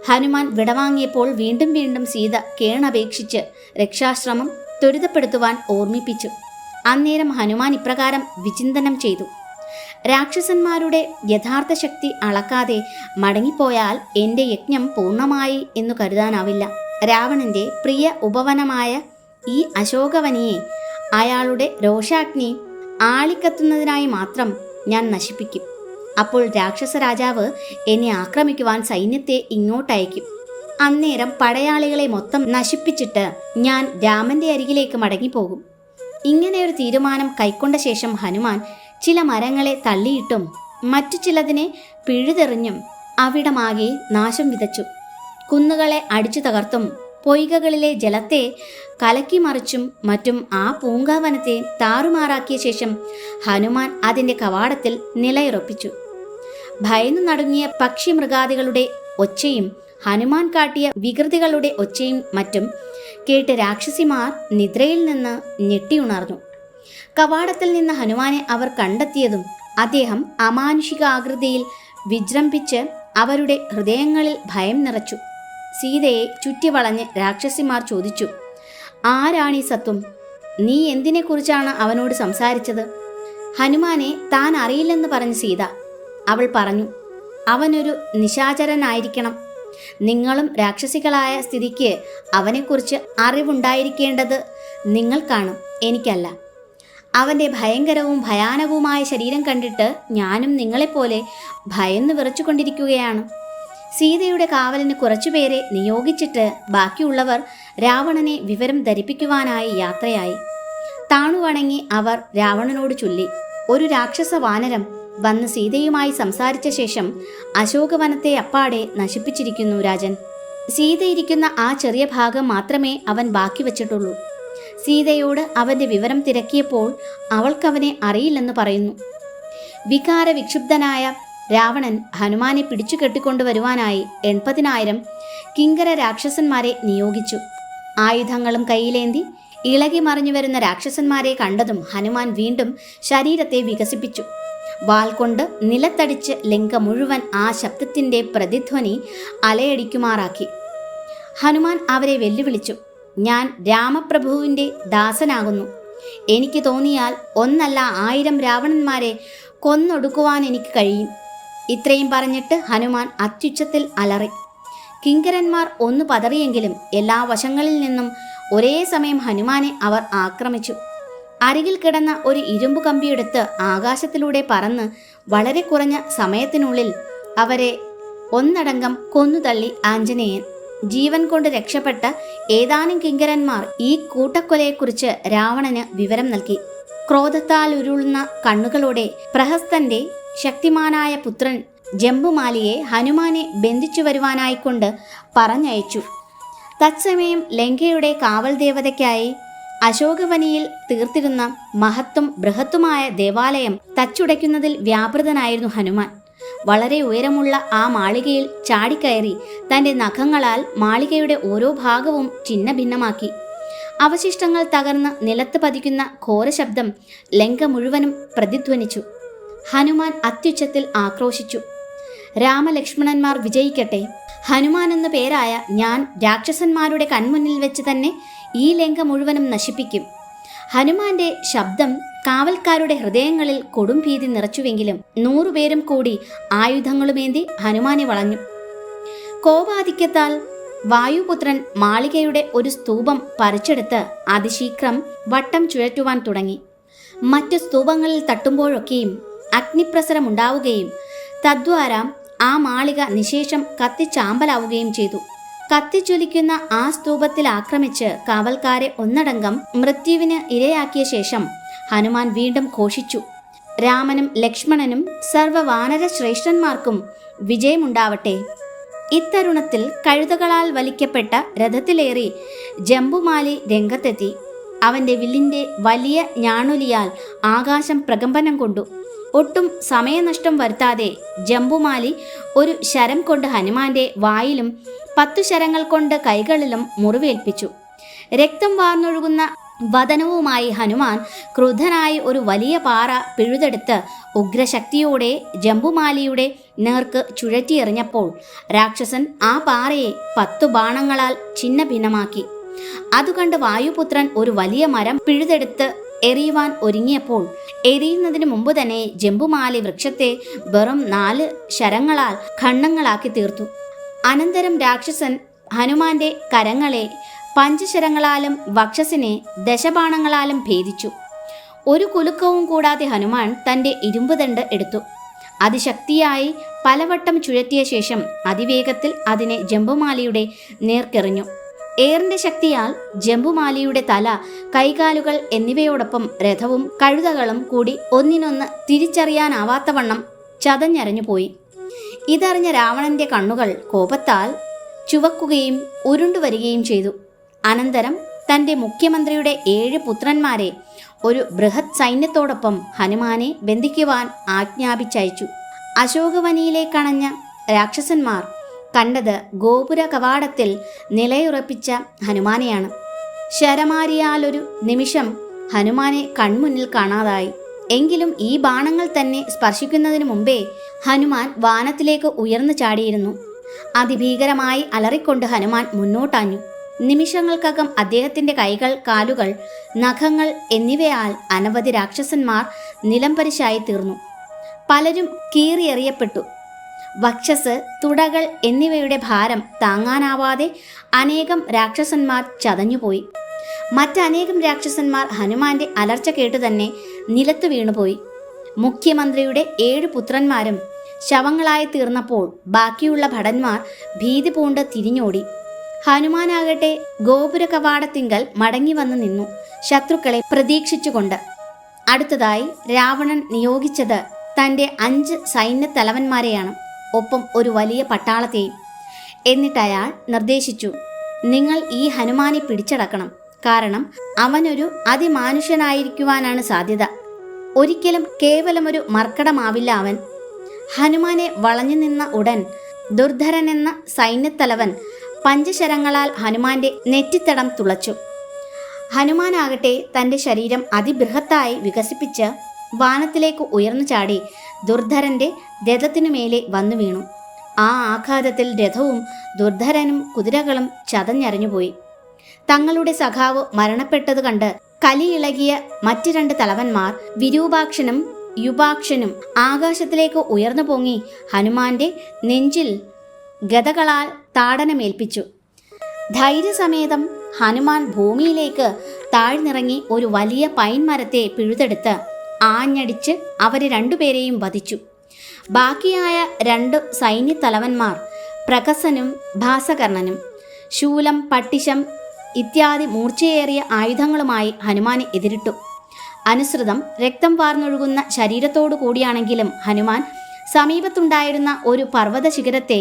ഹനുമാൻ വിടവാങ്ങിയപ്പോൾ വീണ്ടും വീണ്ടും സീത കേണപേക്ഷിച്ച് രക്ഷാശ്രമം ത്വരിതപ്പെടുത്തുവാൻ ഓർമ്മിപ്പിച്ചു. അന്നേരം ഹനുമാൻ ഇപ്രകാരം വിചിന്തനം ചെയ്തു. രാക്ഷസന്മാരുടെ യഥാർത്ഥ ശക്തി അളക്കാതെ മടങ്ങിപ്പോയാൽ എൻ്റെ യജ്ഞം പൂർണ്ണമായി എന്നു കരുതാനാവില്ല. രാവണന്റെ പ്രിയ ഉപവനമായ ഈ അശോകവനിയെ അയാളുടെ രോഷാഗ്നി ആളിക്കത്തുന്നതിനായി മാത്രം ഞാൻ നശിപ്പിക്കും. അപ്പോൾ രാക്ഷസ രാജാവ് എന്നെ ആക്രമിക്കുവാൻ സൈന്യത്തെ ഇങ്ങോട്ടയക്കും. അന്നേരം പടയാളികളെ മൊത്തം നശിപ്പിച്ചിട്ട് ഞാൻ രാമന്റെ അരികിലേക്ക് മടങ്ങിപ്പോകും. ഇങ്ങനെയൊരു തീരുമാനം കൈക്കൊണ്ട ശേഷം ഹനുമാൻ ചില മരങ്ങളെ തള്ളിയിട്ടും മറ്റു ചിലതിനെ പിഴുതെറിഞ്ഞും അവിടമാകെ നാശം വിതച്ചു. കുന്നുകളെ അടിച്ചു തകർത്തും പൊയ്കകളിലെ ജലത്തെ കലക്കിമറിച്ചും മറ്റും ആ പൂങ്കാവനത്തെ താറുമാറാക്കിയ ശേഷം ഹനുമാൻ അതിൻ്റെ കവാടത്തിൽ നിലയുറപ്പിച്ചു. ഭയന്നു നടുങ്ങിയ പക്ഷിമൃഗാദികളുടെ ഒച്ചയും ഹനുമാൻ കാട്ടിയ വികൃതികളുടെ ഒച്ചയും മറ്റും കേട്ട് രാക്ഷസിമാർ നിദ്രയിൽ നിന്ന് ഞെട്ടിയുണർന്നു. കവാടത്തിൽ നിന്ന് ഹനുമാനെ അവർ കണ്ടെത്തിയതും അദ്ദേഹം അമാനുഷികാകൃതിയിൽ വിജൃംഭിച്ച് അവരുടെ ഹൃദയങ്ങളിൽ ഭയം നിറച്ചു. സീതയെ ചുറ്റിവളഞ്ഞ് രാക്ഷസിമാർ ചോദിച്ചു, ആരാണീ സത്വം? നീ എന്തിനെക്കുറിച്ചാണ് അവനോട് സംസാരിച്ചത്? ഹനുമാനെ താൻ അറിയില്ലെന്ന് പറഞ്ഞ സീത. അവൾ പറഞ്ഞു, അവനൊരു നിശാചരനായിരിക്കണം. നിങ്ങളും രാക്ഷസികളായ സ്ഥിതിക്ക് അവനെക്കുറിച്ച് അറിവുണ്ടായിരിക്കേണ്ടത് നിങ്ങൾക്കാണ്, എനിക്കല്ല. അവൻ്റെ ഭയങ്കരവും ഭയാനകവുമായ ശരീരം കണ്ടിട്ട് ഞാനും നിങ്ങളെപ്പോലെ ഭയന്ന് വിറച്ചുകൊണ്ടിരിക്കുകയാണ്. സീതയുടെ കാവലിന് കുറച്ചുപേരെ നിയോഗിച്ചിട്ട് ബാക്കിയുള്ളവർ രാവണനെ വിവരം ധരിപ്പിക്കുവാനായി യാത്രയായി. താണുവണങ്ങി അവർ രാവണനോട് ചൊല്ലി, ഒരു രാക്ഷസ വാനരം വന്ന് സീതയുമായി സംസാരിച്ച ശേഷം അശോകവനത്തെ അപ്പാടെ നശിപ്പിച്ചിരിക്കുന്നു രാജൻ. സീതയിരിക്കുന്ന ആ ചെറിയ ഭാഗം മാത്രമേ അവൻ ബാക്കി വച്ചിട്ടുള്ളൂ. സീതയോട് അവൻ്റെ വിവരം തിരക്കിയപ്പോൾ അവൾക്കവനെ അറിയില്ലെന്ന് പറയുന്നു. വികാരവിക്ഷുബ്ധനായ രാവണൻ ഹനുമാനെ പിടിച്ചു കെട്ടിക്കൊണ്ടുവരുവാനായി 80,000 കിങ്കര രാക്ഷസന്മാരെ നിയോഗിച്ചു. ആയുധങ്ങളും കയ്യിലേന്തി ഇളകി മറിഞ്ഞു വരുന്ന രാക്ഷസന്മാരെ കണ്ടതും ഹനുമാൻ വീണ്ടും ശരീരത്തെ വികസിപ്പിച്ചു. വാൾ കൊണ്ട് നിലത്തടിച്ച് ലങ്ക മുഴുവൻ ആ ശബ്ദത്തിൻ്റെ പ്രതിധ്വനി അലയടിക്കുമാറാക്കി. ഹനുമാൻ അവരെ വെല്ലുവിളിച്ചു, ഞാൻ രാമപ്രഭുവിൻ്റെ ദാസനാകുന്നു. എനിക്ക് തോന്നിയാൽ 1 അല്ല 1000 രാവണന്മാരെ കൊന്നൊടുക്കുവാൻ എനിക്ക് കഴിയും. ഇത്രയും പറഞ്ഞിട്ട് ഹനുമാൻ അത്യുച്ചത്തിൽ അലറി. കിങ്കരന്മാർ ഒന്ന് പതറിയെങ്കിലും എല്ലാ വശങ്ങളിൽ നിന്നും ഒരേ സമയം ഹനുമാനെ അവർ ആക്രമിച്ചു. അരികിൽ കിടന്ന ഒരു ഇരുമ്പു കമ്പിയെടുത്ത് ആകാശത്തിലൂടെ പറന്ന് വളരെ കുറഞ്ഞ സമയത്തിനുള്ളിൽ അവരെ ഒന്നടങ്കം കൊന്നുതള്ളി ആഞ്ജനേയൻ. ജീവൻ കൊണ്ട് രക്ഷപ്പെട്ട ഏതാനും കിങ്കരന്മാർ ഈ കൂട്ടക്കൊലയെക്കുറിച്ച് രാവണന് വിവരം നൽകി. ക്രോധത്താൽ ഉരുളുന്ന കണ്ണുകളോടെ പ്രഹസ്തന്റെ ശക്തിമാനായ പുത്രൻ ജംബുമാലിയെ ഹനുമാനെ ബന്ധിച്ചു വരുവാനായിക്കൊണ്ട് പറഞ്ഞയച്ചു. തത്സമയം ലങ്കയുടെ കാവൽ ദേവതയ്ക്കായി അശോകവനിയിൽ തീർത്തിരുന്ന മഹത്തും ബൃഹത്തുമായ ദേവാലയം തച്ചുടയ്ക്കുന്നതിൽ വ്യാപൃതനായിരുന്നു ഹനുമാൻ. വളരെ ഉയരമുള്ള ആ മാളികയിൽ ചാടിക്കയറി തൻ്റെ നഖങ്ങളാൽ മാളികയുടെ ഓരോ ഭാഗവും ഛിന്ന ഭിന്നമാക്കി. അവശിഷ്ടങ്ങൾ തകർന്ന് നിലത്ത് പതിക്കുന്ന ഘോരശബ്ദം ലങ്ക മുഴുവനും പ്രതിധ്വനിച്ചു. ഹനുമാൻ അത്യുച്ചത്തിൽ ആക്രോശിച്ചു, രാമലക്ഷ്മണന്മാർ വിജയിക്കട്ടെ! ഹനുമാൻ എന്നു പേരായ ഞാൻ രാക്ഷസന്മാരുടെ കൺമുന്നിൽ വെച്ച് തന്നെ ഈ ലങ്ക മുഴുവനും നശിപ്പിക്കും. ഹനുമാന്റെ ശബ്ദം കാവൽക്കാരുടെ ഹൃദയങ്ങളിൽ കൊടും ഭീതി നിറച്ചുവെങ്കിലും 100 പേരും കൂടി ആയുധങ്ങളുമേന്തി ഹനുമാനെ വളഞ്ഞു. കോപാധിക്യത്താൽ വായുപുത്രൻ മാളികയുടെ ഒരു സ്തൂപം പറിച്ചെടുത്ത് അതിശീഘ്രം വട്ടം ചുഴറ്റുവാൻ തുടങ്ങി. മറ്റു സ്തൂപങ്ങളിൽ തട്ടുമ്പോഴൊക്കെയും അഗ്നിപ്രസരമുണ്ടാവുകയും തദ്വാര ആ മാളിക നിശേഷം കത്തിച്ചാമ്പലാവുകയും ചെയ്തു. കത്തിജ്വലിക്കുന്ന ആ സ്തൂപത്തിൽ ആക്രമിച്ച് കാവൽക്കാരെ ഒന്നടങ്കം മൃത്യുവിന് ഇരയാക്കിയ ശേഷം ഹനുമാൻ വീണ്ടും ഘോഷിച്ചു, രാമനും ലക്ഷ്മണനും സർവ്വവാനര ശ്രേഷ്ഠന്മാർക്കും വിജയമുണ്ടാവട്ടെ! ഇത്തരുണത്തിൽ കഴുതകളാൽ വലിക്കപ്പെട്ട രഥത്തിലേറി ജംബുമാലി രംഗത്തെത്തി. അവന്റെ വില്ലിന്റെ വലിയ ഞാണൊലിയാൽ ആകാശം പ്രകമ്പനം കൊണ്ടു. ഒട്ടും സമയനഷ്ടം വരുത്താതെ ജംബുമാലി ഒരു ശരം കൊണ്ട് ഹനുമാന്റെ വായിലും 10 ശരങ്ങൾ കൊണ്ട് കൈകളിലും മുറിവേൽപ്പിച്ചു. രക്തം വാർന്നൊഴുകുന്ന വദനവുമായി ഹനുമാൻ ക്രുദ്ധനായി ഒരു വലിയ പാറ പിഴുതെടുത്ത് ഉഗ്രശക്തിയോടെ ജംബുമാലിയുടെ നേർക്ക് ചുഴറ്റിയെറിഞ്ഞപ്പോൾ രാക്ഷസൻ ആ പാറയെ 10 ബാണങ്ങളാൽ ഛിന്ന ഭിന്നമാക്കി. അതുകണ്ട് വായുപുത്രൻ ഒരു വലിയ മരം പിഴുതെടുത്ത് എറിയുവാൻ ഒരുങ്ങിയപ്പോൾ എറിയുന്നതിന് മുമ്പ് തന്നെ ജംബുമാലി വൃക്ഷത്തെ വെറും 4 ശരങ്ങളാൽ ഖണ്ഡങ്ങളാക്കി തീർത്തു. അനന്തരം രാക്ഷസൻ ഹനുമാന്റെ കരങ്ങളെ 5 ശരങ്ങളാലും വക്ഷസിനെ 10 ബാണങ്ങളാലും ഭേദിച്ചു. ഒരു കുലുക്കവും കൂടാതെ ഹനുമാൻ തൻ്റെ ഇരുമ്പുദണ്ഡ് എടുത്തു. അതിശക്തിയായി പലവട്ടം ചുഴറ്റിയ ശേഷം അതിവേഗത്തിൽ അതിനെ ജംബുമാലിയുടെ നേർക്കെറിഞ്ഞു. ഏറിന്റെ ശക്തിയാൽ ജംബുമാലിയുടെ തല, കൈകാലുകൾ എന്നിവയോടൊപ്പം രഥവും കഴുതകളും കൂടി ഒന്നിനൊന്ന് തിരിച്ചറിയാനാവാത്തവണ്ണം ചതഞ്ഞരഞ്ഞുപോയി. ഇതറിഞ്ഞ രാവണന്റെ കണ്ണുകൾ കോപത്താൽ ചുവക്കുകയും ഉരുണ്ടുവരികയും ചെയ്തു. അനന്തരം തൻ്റെ മുഖ്യമന്ത്രിയുടെ 7 പുത്രന്മാരെ ഒരു ബൃഹത് സൈന്യത്തോടൊപ്പം ഹനുമാനെ ബന്ധിക്കുവാൻ ആജ്ഞാപിച്ചയച്ചു. അശോകവനിയിലേക്കണഞ്ഞ രാക്ഷസന്മാർ കണ്ടത് ഗോപുര കവാടത്തിൽ നിലയുറപ്പിച്ച ഹനുമാനെയാണ്. ശരമാരിയാലൊരു നിമിഷം ഹനുമാനെ കൺമുന്നിൽ കാണാതായി. എങ്കിലും ഈ ബാണങ്ങൾ തന്നെ സ്പർശിക്കുന്നതിനു മുമ്പേ ഹനുമാൻ വാനത്തിലേക്ക് ഉയർന്നു ചാടിയിരുന്നു. അതിഭീകരമായി അലറിക്കൊണ്ട് ഹനുമാൻ മുന്നോട്ടാഞ്ഞു. നിമിഷങ്ങൾക്കകം അദ്ദേഹത്തിന്റെ കൈകൾ, കാലുകൾ, നഖങ്ങൾ എന്നിവയാൽ അനവധി രാക്ഷസന്മാർ നിലംപരിശായി തീർന്നു. പലരും കീറിയെറിയപ്പെട്ടു. വക്ഷസ്, തുടകൾ എന്നിവയുടെ ഭാരം താങ്ങാനാവാതെ അനേകം രാക്ഷസന്മാർ ചതഞ്ഞുപോയി. മറ്റനേകം രാക്ഷസന്മാർ ഹനുമാന്റെ അലർച്ച കേട്ടു തന്നെ നിലത്തു വീണുപോയി. മുഖ്യമന്ത്രിയുടെ 7 പുത്രന്മാരും ശവങ്ങളായി തീർന്നപ്പോൾ ബാക്കിയുള്ള ഭടന്മാർ ഭീതി പൂണ്ട് തിരിഞ്ഞോടി. ഹനുമാനാകട്ടെ ഗോപുര കവാടത്തിങ്കൽ മടങ്ങി വന്നു നിന്നു, ശത്രുക്കളെ പ്രതീക്ഷിച്ചുകൊണ്ട്. അടുത്തതായി രാവണൻ നിയോഗിച്ചത് തൻ്റെ 5 സൈന്യത്തലവന്മാരെയാണ്, ഒപ്പം ഒരു വലിയ പട്ടാളത്തെയും. എന്നിട്ടയാൾ നിർദ്ദേശിച്ചു, നിങ്ങൾ ഈ ഹനുമാനെ പിടിച്ചടക്കണം. കാരണം അവനൊരു അതിമാനുഷ്യനായിരിക്കുവാനാണ് സാധ്യത. ഒരിക്കലും കേവലമൊരു മർക്കടമാവില്ല അവൻ. ഹനുമാനെ വളഞ്ഞു നിന്ന ഉടൻ ദുർധരൻ എന്ന സൈന്യത്തലവൻ 5 ശരങ്ങളാൽ ഹനുമാന്റെ നെറ്റിത്തടം തുളച്ചു. ഹനുമാനാകട്ടെ തൻ്റെ ശരീരം അതിബൃഹത്തായി വികസിപ്പിച്ച് വാനത്തിലേക്ക് ഉയർന്നു ചാടി ദുർധരന്റെ രഥത്തിനുമേലെ വന്നു വീണു. ആ ആഘാതത്തിൽ രഥവും ദുർധരനും കുതിരകളും ചതഞ്ഞരഞ്ഞുപോയി. തങ്ങളുടെ സഖാവ് മരണപ്പെട്ടത് കണ്ട് കലിയിളകിയ മറ്റ് 2 തലവന്മാർ വിരൂപാക്ഷനും യുപാക്ഷനും ആകാശത്തിലേക്ക് ഉയർന്നു പൊങ്ങി ഹനുമാന്റെ നെഞ്ചിൽ ഗദകളാൽ താടനമേൽപ്പിച്ചു. ധൈര്യസമേതം ഹനുമാൻ ഭൂമിയിലേക്ക് താഴ്ന്നിറങ്ങി ഒരു വലിയ പൈൻ മരത്തെ പിഴുതെടുത്ത് ആഞ്ഞടിച്ച് അവരെ 2 പേരെയും വധിച്ചു. ബാക്കിയായ 2 സൈന്യത്തലവന്മാർ പ്രകസനും ഭാസകർണനും ശൂലം, പട്ടിശം ഇത്യാദി മൂർച്ചയേറിയ ആയുധങ്ങളുമായി ഹനുമാനെ എതിരിട്ടു. അനുസൃതം രക്തം വാർന്നൊഴുകുന്ന ശരീരത്തോടു കൂടിയാണെങ്കിലും ഹനുമാൻ സമീപത്തുണ്ടായിരുന്ന ഒരു പർവ്വത ശിഖരത്തെ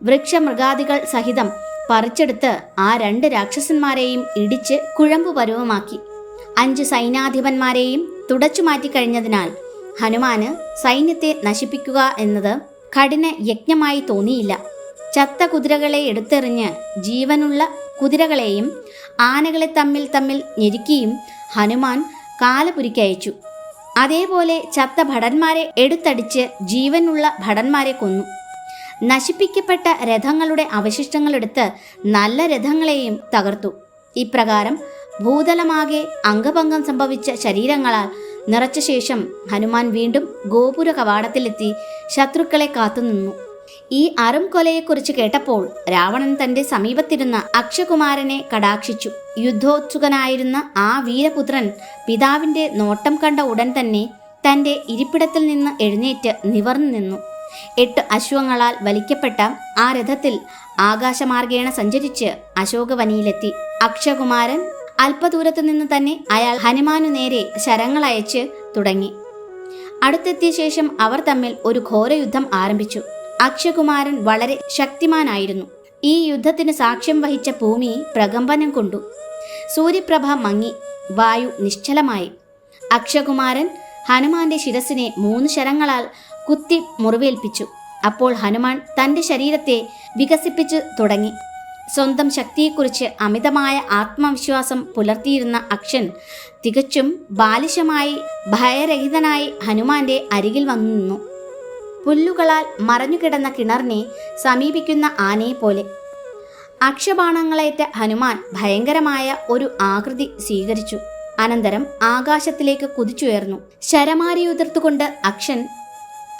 വൃക്ഷമൃഗാദികൾ സഹിതം പറിച്ചെടുത്ത് ആ 2 രാക്ഷസന്മാരെയും ഇടിച്ച് കുഴമ്പു പരുവമാക്കി. 5 സൈന്യാധിപന്മാരെയും തുടച്ചു മാറ്റിക്കഴിഞ്ഞതിനാൽ ഹനുമാന് സൈന്യത്തെ നശിപ്പിക്കുക എന്നത് കഠിന യജ്ഞമായി തോന്നിയില്ല. ചത്ത കുതിരകളെ എടുത്തെറിഞ്ഞ് ജീവനുള്ള കുതിരകളെയും ആനകളെ തമ്മിൽ ഞെരുക്കിയും ഹനുമാൻ കാലപുരിക്കയച്ചു. അതേപോലെ ചത്ത ഭടന്മാരെ എടുത്തടിച്ച് ജീവനുള്ള ഭടന്മാരെ കൊന്നു. നശിപ്പിക്കപ്പെട്ട രഥങ്ങളുടെ അവശിഷ്ടങ്ങളെടുത്ത് നല്ല രഥങ്ങളെയും തകർത്തു. ഇപ്രകാരം ഭൂതലമാകെ അംഗഭംഗം സംഭവിച്ച ശരീരങ്ങളാൽ നിറച്ച ശേഷം ഹനുമാൻ വീണ്ടും ഗോപുര കവാടത്തിലെത്തി ശത്രുക്കളെ കാത്തുനിന്നു. ഈ അറും കൊലയെക്കുറിച്ച് കേട്ടപ്പോൾ രാവണൻ തന്റെ സമീപത്തിരുന്ന അക്ഷകുമാരനെ കടാക്ഷിച്ചു. യുദ്ധോത്സുകനായിരുന്ന ആ വീരപുത്രൻ പിതാവിന്റെ നോട്ടം കണ്ട ഉടൻ തന്നെ തന്റെ ഇരിപ്പിടത്തിൽ നിന്ന് എഴുന്നേറ്റ് നിവർന്നു നിന്നു. 8 അശ്വങ്ങളാൽ വലിക്കപ്പെട്ട ആ രഥത്തിൽ ആകാശമാർഗേണ സഞ്ചരിച്ച് അശോകവനിയിലെത്തി. അക്ഷകുമാരൻ അല്പദൂരത്തു നിന്ന് തന്നെ അയാൾ ഹനുമാനു നേരെ ശരങ്ങളയച്ച് തുടങ്ങി. അടുത്തെത്തിയ ശേഷം അവർ തമ്മിൽ ഒരു ഘോരയുദ്ധം ആരംഭിച്ചു. അക്ഷകുമാരൻ വളരെ ശക്തിമാനായിരുന്നു. ഈ യുദ്ധത്തിന് സാക്ഷ്യം വഹിച്ച ഭൂമി പ്രകമ്പനം കൊണ്ടു. സൂര്യപ്രഭ മങ്ങി, വായു നിശ്ചലമായി. അക്ഷകുമാരൻ ഹനുമാന്റെ ശിരസിനെ 3 ശരങ്ങളാൽ കുത്തി മുറിവേൽപ്പിച്ചു. അപ്പോൾ ഹനുമാൻ തന്റെ ശരീരത്തെ വികസിപ്പിച്ചു തുടങ്ങി. സ്വന്തം ശക്തിയെക്കുറിച്ച് അമിതമായ ആത്മവിശ്വാസം പുലർത്തിയിരുന്ന അക്ഷൻ തികച്ചും ബാലിശമായി ഭയരഹിതനായി ഹനുമാന്റെ അരികിൽ വന്നു നിന്നു. പുല്ലുകളാൽ മറഞ്ഞുകിടന്ന കിണറിനെ സമീപിക്കുന്ന ആനയെ പോലെ. അക്ഷബാണങ്ങളേറ്റ ഹനുമാൻ ഭയങ്കരമായ ഒരു ആകൃതി സ്വീകരിച്ചു. അനന്തരം ആകാശത്തിലേക്ക് കുതിച്ചുയർന്നു. ശരമാരിയുതിർത്തുകൊണ്ട് അക്ഷൻ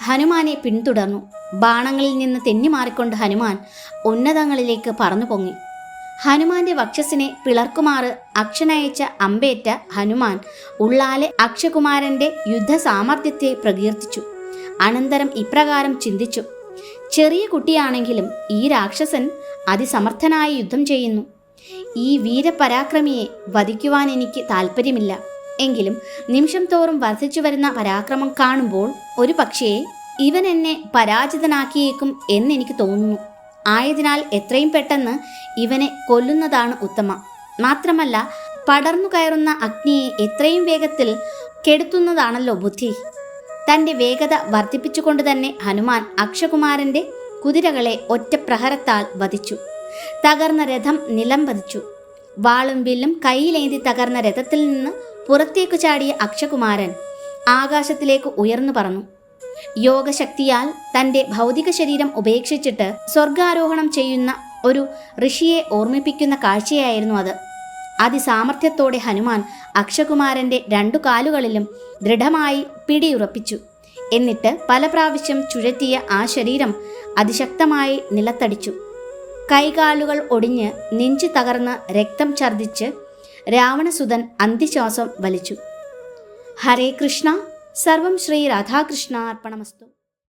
ഹനുമാനെ പിന്തുടർന്നു. ബാണങ്ങളിൽ നിന്ന് തെന്നിമാറിക്കൊണ്ട് ഹനുമാൻ ഉന്നതങ്ങളിലേക്ക് പറന്നു പൊങ്ങി. ഹനുമാന്റെ വക്ഷസിനെ പിളർക്കുമാറ് അക്ഷനയച്ച അമ്പേറ്റ ഹനുമാൻ ഉള്ളാലെ അക്ഷകുമാരന്റെ യുദ്ധസാമർഥ്യത്തെ പ്രകീർത്തിച്ചു. അനന്തരം ഇപ്രകാരം ചിന്തിച്ചു: ചെറിയ കുട്ടിയാണെങ്കിലും ഈ രാക്ഷസൻ അതിസമർത്ഥനായി യുദ്ധം ചെയ്യുന്നു. ഈ വീരപരാക്രമിയെ വധിക്കുവാൻ എനിക്ക് താല്പര്യമില്ല. എങ്കിലും നിമിഷം തോറും വർദ്ധിച്ചു വരുന്ന പരാക്രമം കാണുമ്പോൾ ഒരു പക്ഷേ ഇവൻ എന്നെ പരാജിതനാക്കിയേക്കും എന്നെനിക്ക് തോന്നുന്നു. ആയതിനാൽ എത്രയും പെട്ടെന്ന് ഇവനെ കൊല്ലുന്നതാണ് ഉത്തമം. മാത്രമല്ല, പടർന്നു കയറുന്ന അഗ്നിയെ എത്രയും വേഗത്തിൽ കെടുത്തുന്നതാണല്ലോ ബുദ്ധി. തൻ്റെ വേഗത വർദ്ധിപ്പിച്ചുകൊണ്ട് തന്നെ ഹനുമാൻ അക്ഷകുമാരൻ്റെ കുതിരകളെ ഒറ്റ പ്രഹരത്താൽ വധിച്ചു. തകർന്ന രഥം നിലം പതിച്ചു. വാളും വില്ലും കൈയിലേന്തി തകർന്ന രഥത്തിൽ നിന്ന് പുറത്തേക്കു ചാടിയ അക്ഷകുമാരൻ ആകാശത്തിലേക്ക് ഉയർന്നു പറന്നു. യോഗശക്തിയാൽ തൻ്റെ ഭൗതിക ശരീരം ഉപേക്ഷിച്ചിട്ട് സ്വർഗാരോഹണം ചെയ്യുന്ന ഒരു ഋഷിയെ ഓർമ്മിപ്പിക്കുന്ന കാഴ്ചയായിരുന്നു അത്. അതിസാമർഥ്യത്തോടെ ഹനുമാൻ അക്ഷകുമാരൻ്റെ 2 കാലുകളിലും ദൃഢമായി പിടിയുറപ്പിച്ചു. എന്നിട്ട് പല പ്രാവശ്യം ചുഴറ്റിയ ആ ശരീരം അതിശക്തമായി നിലത്തടിച്ചു. കൈകാലുകൾ ഒടിഞ്ഞ് നെഞ്ചു തകർന്ന് രക്തം ഛർദ്ദിച്ച് രാവണസുതൻ അന്ത്യശ്വാസം വലിച്ചു. ഹരേ കൃഷ്ണ. സർവം ശ്രീ രാധാകൃഷ്ണ അർപ്പണമസ്തു.